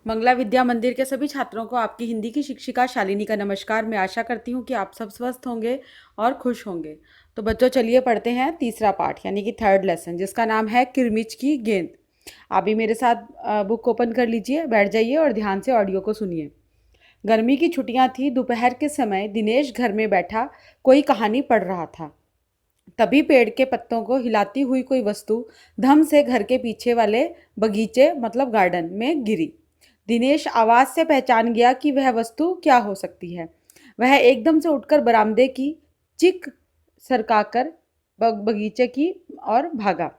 मंगला विद्या मंदिर के सभी छात्रों को आपकी हिंदी की शिक्षिका शालिनी का नमस्कार। मैं आशा करती हूँ कि आप सब स्वस्थ होंगे और खुश होंगे। तो बच्चों चलिए पढ़ते हैं तीसरा पाठ यानी कि थर्ड लेसन, जिसका नाम है किरमिच की गेंद। आप भी मेरे साथ बुक ओपन कर लीजिए, बैठ जाइए और ध्यान से ऑडियो को सुनिए। गर्मी की छुट्टियां थी। दोपहर के समय दिनेश घर में बैठा कोई कहानी पढ़ रहा था। तभी पेड़ के पत्तों को हिलाती हुई कोई वस्तु धम से घर के पीछे वाले बगीचे मतलब गार्डन में गिरी। दिनेश आवाज से पहचान गया कि वह वस्तु क्या हो सकती है। वह एकदम से उठकर बरामदे की चिक सरकाकर बगीचे की और भागा।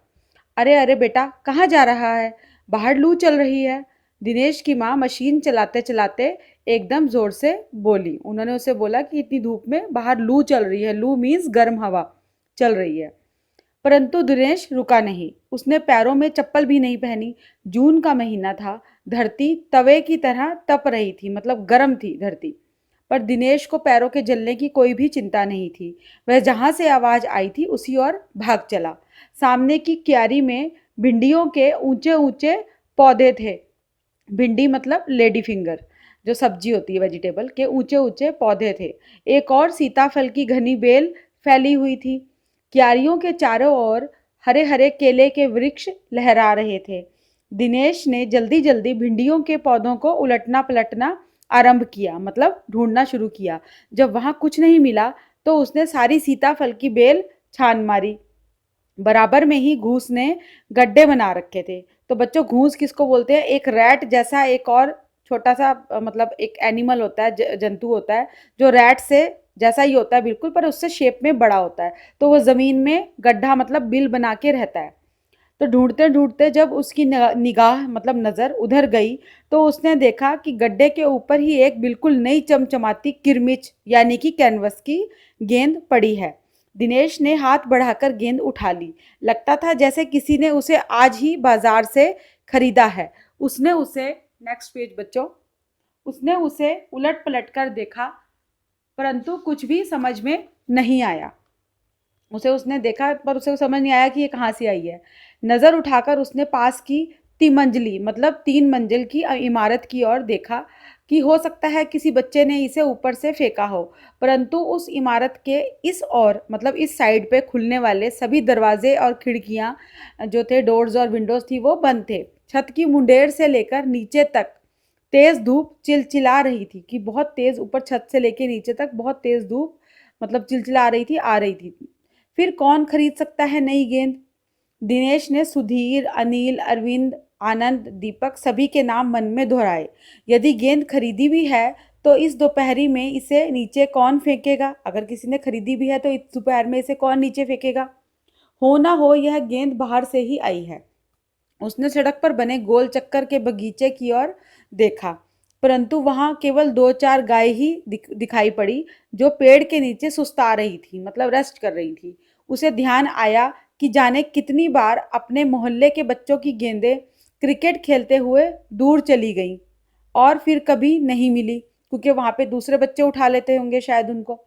अरे अरे बेटा, कहाँ जा रहा है? बाहर लू चल रही है। दिनेश की माँ मशीन चलाते चलाते एकदम जोर से बोली। उन्होंने उसे बोला कि इतनी धूप में बाहर लू चल रही है। लू मीन्स गर्म हवा चल रही है। परंतु दिनेश रुका नहीं। उसने पैरों में चप्पल भी नहीं पहनी। जून का महीना था। धरती तवे की तरह तप रही थी, मतलब गर्म थी धरती। पर दिनेश को पैरों के जलने की कोई भी चिंता नहीं थी। वह जहां से आवाज आई थी उसी ओर भाग चला। सामने की क्यारी में भिंडियों के ऊंचे ऊंचे पौधे थे। भिंडी मतलब लेडी फिंगर, जो सब्जी होती है वेजिटेबल, के ऊंचे ऊंचे पौधे थे। एक और सीताफल की घनी बेल फैली हुई थी। क्यारियों के चारों ओर हरे हरे केले के वृक्ष लहरा रहे थे। दिनेश ने जल्दी जल्दी भिंडियों के पौधों को उलटना पलटना आरंभ किया, मतलब ढूंढना शुरू किया। जब वहां कुछ नहीं मिला तो उसने सारी सीताफल की बेल छान मारी। बराबर में ही घूस ने गड्ढे बना रखे थे। तो बच्चों, घूस किसको बोलते हैं? एक रैट जैसा एक और छोटा सा मतलब एक एनिमल होता है, जंतु होता है, जो रैट से जैसा ही होता है बिल्कुल, पर उससे शेप में बड़ा होता है। तो वो जमीन में गड्ढा मतलब बिल बना के रहता है। तो ढूंढते ढूंढते जब उसकी निगाह मतलब नजर उधर गई तो उसने देखा कि गड्ढे के ऊपर ही एक बिल्कुल नई चमचमाती किरमिच यानी कि कैनवस की गेंद पड़ी है। दिनेश ने हाथ बढ़ाकर गेंद उठा ली। लगता था जैसे किसी ने उसे आज ही बाजार से खरीदा है। उसने उसे, नेक्स्ट पेज बच्चों, उसने उसे उलट पलट कर देखा, परंतु कुछ भी समझ में नहीं आया। उसे उसने देखा पर उसे समझ नहीं आया कि ये कहाँ से आई है। नजर उठाकर उसने पास की तिमंजली मतलब 3 मंजिल की इमारत की ओर देखा कि हो सकता है किसी बच्चे ने इसे ऊपर से फेंका हो। परंतु उस इमारत के इस ओर मतलब इस साइड पे खुलने वाले सभी दरवाजे और खिड़कियां जो थे, डोर्स और विंडोज थी, वो बंद थे। छत की मुंडेर से लेकर नीचे तक तेज धूप चिलचिला रही थी, कि बहुत तेज, ऊपर छत से लेकर नीचे तक बहुत तेज धूप मतलब चिलचिला रही थी, आ रही थी। फिर कौन खरीद सकता है नई गेंद? दिनेश ने सुधीर, अनिल, अरविंद, आनंद, दीपक सभी के नाम मन में दोहराए। यदि गेंद खरीदी भी है तो इस दोपहरी में इसे नीचे कौन फेंकेगा? अगर किसी ने खरीदी भी है तो इस दोपहर में इसे कौन नीचे फेंकेगा? हो ना हो यह गेंद बाहर से ही आई है। उसने सड़क पर बने गोल चक्कर के बगीचे की ओर देखा, परंतु वहां केवल 2-4 गाय ही दिखाई पड़ी, जो पेड़ के नीचे सुस्ता रही थी, मतलब रेस्ट कर रही थी। उसे ध्यान आया कि जाने कितनी बार अपने मोहल्ले के बच्चों की गेंदें क्रिकेट खेलते हुए दूर चली गईं और फिर कभी नहीं मिली, क्योंकि वहां पे दूसरे बच्चे उठा लेते होंगे शायद उनको।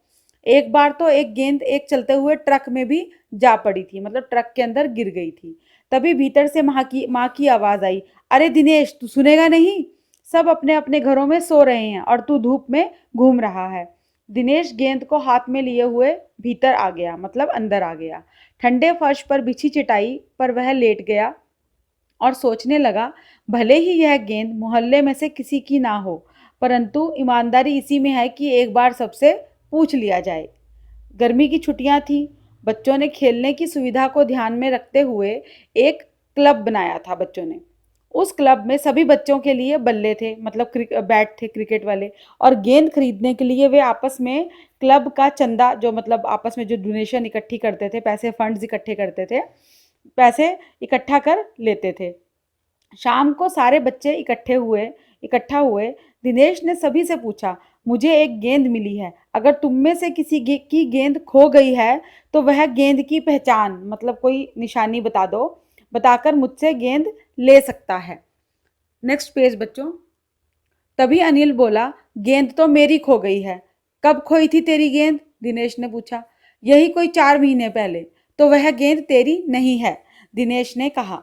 एक बार तो एक गेंद एक चलते हुए ट्रक में भी जा पड़ी थी, मतलब ट्रक के अंदर गिर गई थी। तभी भीतर से माँ की आवाज आई, अरे दिनेश, तू सुनेगा नहीं? सब अपने अपने घरों में सो रहे हैं और तू धूप में घूम रहा है। दिनेश गेंद को हाथ में लिए हुए भीतर आ गया, मतलब अंदर आ गया। ठंडे फर्श पर बिछी चटाई पर वह लेट गया और सोचने लगा, भले ही यह गेंद मोहल्ले में से किसी की ना हो, परंतु ईमानदारी इसी में है कि एक बार सबसे पूछ लिया जाए। गर्मी की छुट्टियां थी। बच्चों ने खेलने की सुविधा को ध्यान में रखते हुए एक क्लब बनाया था बच्चों ने। उस क्लब में सभी बच्चों के लिए बल्ले थे, मतलब बैट थे क्रिकेट वाले, और गेंद खरीदने के लिए वे आपस में क्लब का चंदा, जो मतलब आपस में जो डोनेशन इकट्ठी करते थे, पैसे फंड्स इकट्ठे करते थे, पैसे इकट्ठा कर लेते थे। शाम को सारे बच्चे इकट्ठा हुए। दिनेश ने सभी से पूछा, मुझे एक गेंद मिली है। अगर तुम में से किसी की गेंद खो गई है तो वह गेंद की पहचान मतलब कोई निशानी बता दो, बताकर मुझसे गेंद ले सकता है। नेक्स्ट पेज बच्चों। तभी अनिल बोला, गेंद तो मेरी खो गई है। कब खोई थी तेरी गेंद? दिनेश ने पूछा। यही कोई 4 महीने पहले। तो वह गेंद तेरी नहीं है, दिनेश ने कहा।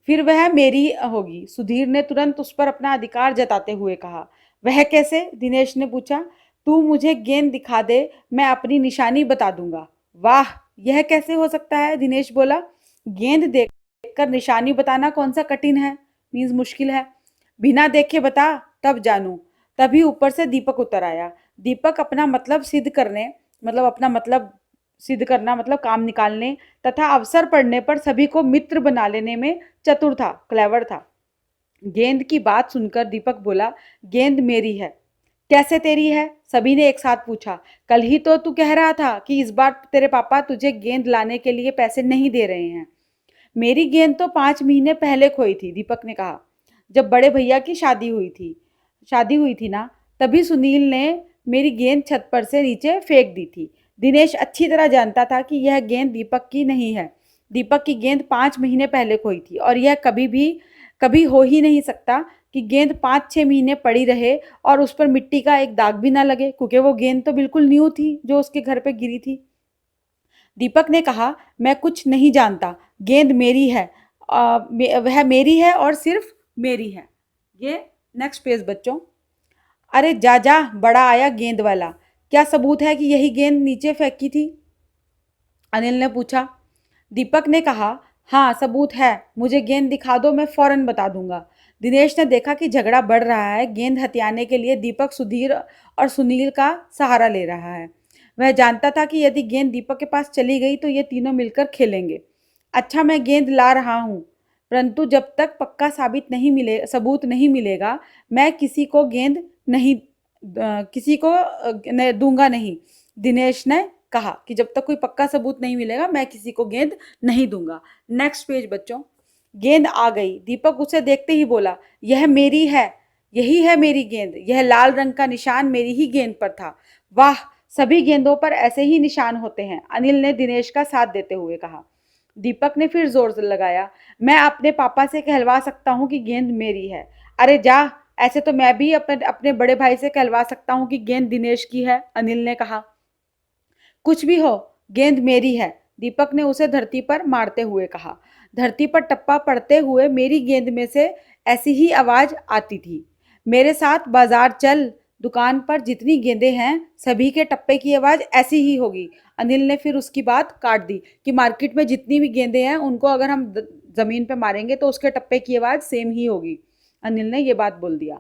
फिर वह मेरी होगी, सुधीर ने तुरंत उस पर अपना अधिकार जताते हुए कहा। वह कैसे? दिनेश ने पूछा। तू मुझे गेंद दिखा दे, मैं अपनी निशानी बता दूंगा। वाह, यह कैसे हो सकता है? दिनेश बोला। गेंद देखकर निशानी बताना कौन सा कठिन है, मीन्स मुश्किल है। बिना देखे बता, तब जानू। तभी ऊपर से दीपक उतर आया। दीपक अपना मतलब सिद्ध करने, मतलब अपना मतलब सिद्ध करना, मतलब काम निकालने तथा अवसर पड़ने पर सभी को मित्र बना लेने में चतुर था, क्लेवर था। गेंद की बात सुनकर दीपक बोला, गेंद मेरी है। कैसे तेरी है? सभी ने एक साथ पूछा। कल ही तो तू कह रहा था कि इस बार तेरे पापा तुझे गेंद लाने के लिए पैसे नहीं दे रहे हैं। मेरी गेंद तो 5 महीने पहले खोई थी, दीपक ने कहा, जब बड़े भैया की शादी हुई थी ना, तभी सुनील ने मेरी गेंद छत पर से नीचे फेंक दी थी। दिनेश अच्छी तरह जानता था कि यह गेंद दीपक की नहीं है। दीपक की गेंद 5 महीने पहले खोई थी और यह कभी हो ही नहीं सकता कि गेंद 5-6 महीने पड़ी रहे और उस पर मिट्टी का एक दाग भी ना लगे, क्योंकि वो गेंद तो बिल्कुल न्यू थी जो उसके घर पे गिरी थी। दीपक ने कहा, मैं कुछ नहीं जानता, गेंद मेरी है। वह मेरी है और सिर्फ मेरी है। ये नेक्स्ट पेज बच्चों। अरे जा जा, बड़ा आया गेंद वाला, क्या सबूत है कि यही गेंद नीचे फेंकी थी? अनिल ने पूछा। दीपक ने कहा, हाँ सबूत है, मुझे गेंद दिखा दो, मैं फौरन बता दूंगा। दिनेश ने देखा कि झगड़ा बढ़ रहा है। गेंद हथियाने के लिए दीपक सुधीर और सुनील का सहारा ले रहा है। वह जानता था कि यदि गेंद दीपक के पास चली गई तो ये तीनों मिलकर खेलेंगे। अच्छा, मैं गेंद ला रहा हूँ, परंतु जब तक पक्का सबूत नहीं मिलेगा, मैं किसी को गेंद नहीं किसी को दूंगा नहीं। दिनेश ने कहा कि जब तक कोई पक्का सबूत नहीं मिलेगा, मैं किसी को गेंद नहीं दूंगा। नेक्स्ट पेज बच्चों। गेंद आ गई। दीपक उसे देखते ही बोला, यह मेरी है, यही है मेरी गेंद। यह लाल रंग का निशान मेरी ही गेंद पर था। वाह, सभी गेंदों पर ऐसे ही निशान होते हैं, अनिल ने दिनेश का साथ देते हुए कहा। दीपक ने फिर जोर से लगाया, मैं अपने पापा से कहलवा सकता हूँ कि गेंद मेरी है। अरे जा, ऐसे तो मैं भी अपने अपने बड़े भाई से कहलवा सकता हूँ कि गेंद दिनेश की है, अनिल ने कहा। कुछ भी हो, गेंद मेरी है, दीपक ने उसे धरती पर मारते हुए कहा। धरती पर टप्पा पड़ते हुए मेरी गेंद में से ऐसी ही आवाज आती थी। मेरे साथ बाजार चल, दुकान पर जितनी गेंदें हैं सभी के टप्पे की आवाज ऐसी ही होगी। अनिल ने फिर उसकी बात काट दी कि मार्केट में जितनी भी गेंदें हैं उनको अगर हम जमीन पे मारेंगे तो उसके टप्पे की आवाज सेम ही होगी। अनिल ने ये बात बोल दिया।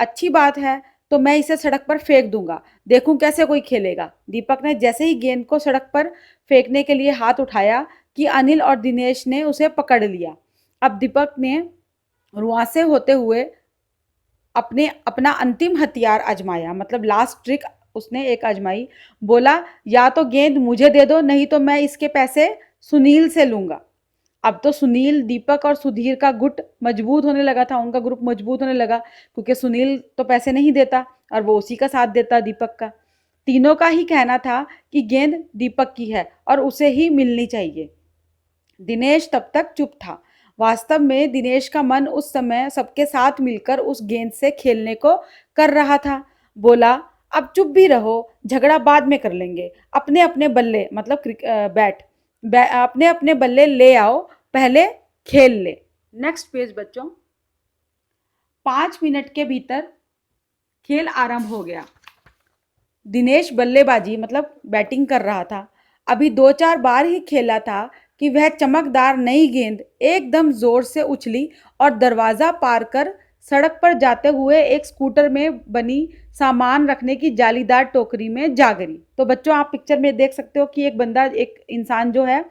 अच्छी बात है, तो मैं इसे सड़क पर फेंक दूंगा, देखूं कैसे कोई खेलेगा। दीपक ने जैसे ही गेंद को सड़क पर फेंकने के लिए हाथ उठाया कि अनिल और दिनेश ने उसे पकड़ लिया। अब दीपक ने रुआंसे होते हुए अपने अपना अंतिम हथियार आजमाया, मतलब लास्ट ट्रिक उसने एक आजमाई। बोला, या तो गेंद मुझे दे दो, नहीं तो मैं इसके पैसे सुनील से लूंगा। अब तो सुनील, दीपक और सुधीर का गुट मजबूत होने लगा था, उनका ग्रुप मजबूत होने लगा, क्योंकि सुनील तो पैसे नहीं देता और वो उसी का साथ देता दीपक का। तीनों का ही कहना था कि गेंद दीपक की है और उसे ही मिलनी चाहिए। दिनेश तब तक चुप था। वास्तव में दिनेश का मन उस समय सबके साथ मिलकर उस गेंद से खेलने को कर रहा था। बोला, अब चुप भी रहो, झगड़ा बाद में कर लेंगे। अपने अपने बल्ले, मतलब अपने अपने बल्ले ले आओ, पहले खेल ले। नेक्स्ट पेज बच्चों। 5 मिनट के भीतर खेल आरंभ हो गया। दिनेश बल्लेबाजी, मतलब बैटिंग कर रहा था। अभी 2-4 बार ही खेला था कि वह चमकदार नई गेंद एकदम जोर से उछली और दरवाजा पार कर सड़क पर जाते हुए एक स्कूटर में बनी सामान रखने की जालीदार टोकरी में जा गिरी। तो बच्चों, आप पिक्चर में देख सकते हो कि एक बंदा, एक इंसान जो है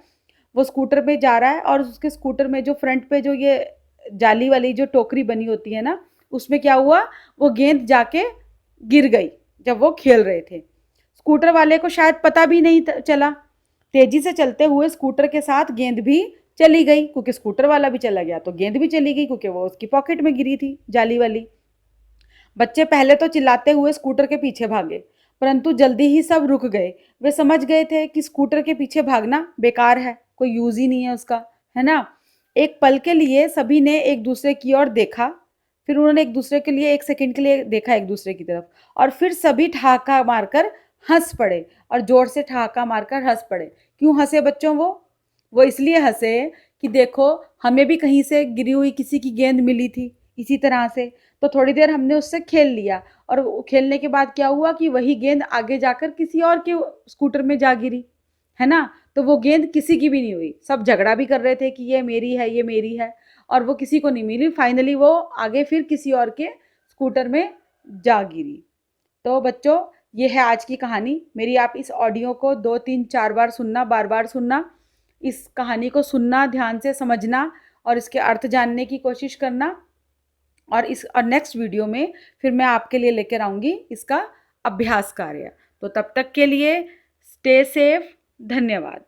वो स्कूटर में जा रहा है और उसके स्कूटर में जो फ्रंट पे जो ये जाली वाली जो टोकरी बनी होती है ना, उसमें क्या हुआ, वो गेंद जाके गिर गई जब वो खेल रहे थे। स्कूटर वाले को शायद पता भी नहीं चला। तेजी से चलते हुए स्कूटर के साथ गेंद भी चली गई, क्योंकि स्कूटर वाला भी चला गया तो गेंद भी चली गई, क्योंकि वो उसकी पॉकेट में गिरी थी जाली वाली। बच्चे पहले तो चिल्लाते हुए स्कूटर के पीछे भागे, परंतु जल्दी ही सब रुक गए। वे समझ गए थे कि स्कूटर के पीछे भागना बेकार है, कोई यूज ही नहीं है उसका, है ना। एक पल के लिए सभी ने एक दूसरे की ओर देखा, फिर उन्होंने एक दूसरे के लिए 1 सेकंड के लिए देखा एक दूसरे की तरफ, और फिर सभी ठहाका मारकर हंस पड़े, और जोर से ठहाका मारकर हंस पड़े। क्यों हंसे बच्चों? वो इसलिए हंसे कि देखो हमें भी कहीं से गिरी हुई किसी की गेंद मिली थी इसी तरह से, तो थोड़ी देर हमने उससे खेल लिया और खेलने के बाद क्या हुआ कि वही गेंद आगे जाकर किसी और के स्कूटर में जा गिरी, है ना। तो वो गेंद किसी की भी नहीं हुई, सब झगड़ा भी कर रहे थे कि ये मेरी है ये मेरी है, और वो किसी को नहीं मिली। फाइनली वो आगे फिर किसी और के स्कूटर में जा गिरी। तो बच्चों ये है आज की कहानी मेरी। आप इस ऑडियो को 2 3 4 बार सुनना, बार बार सुनना, इस कहानी को सुनना, ध्यान से समझना और इसके अर्थ जानने की कोशिश करना। और नेक्स्ट वीडियो में फिर मैं आपके लिए लेकर आऊँगी इसका अभ्यास कार्य। तो तब तक के लिए स्टे सेफ। धन्यवाद।